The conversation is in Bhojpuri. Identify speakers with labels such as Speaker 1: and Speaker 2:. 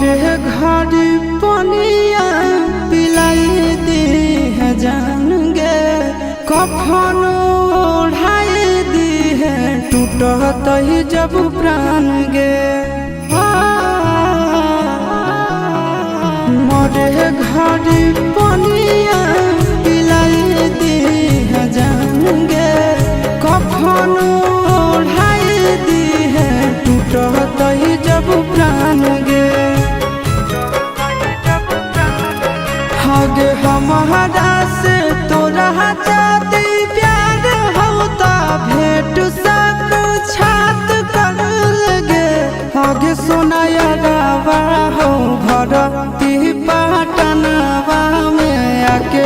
Speaker 1: मोरे घर पनिया पिलाई दी है जान गे, कफन ओढ़ाई दी है टूटत ही जब प्राण गे। मोरे घर पनिया पिलाई दी है जान गे, कफन ओढ़ाई दी है टूटत ही जब प्राण गे। हगे हमारा से तोरा जाती प्यार होता भेंट साक्षात कर लगे। हगे सोनाया गावा हो भरती पाटनवा में आके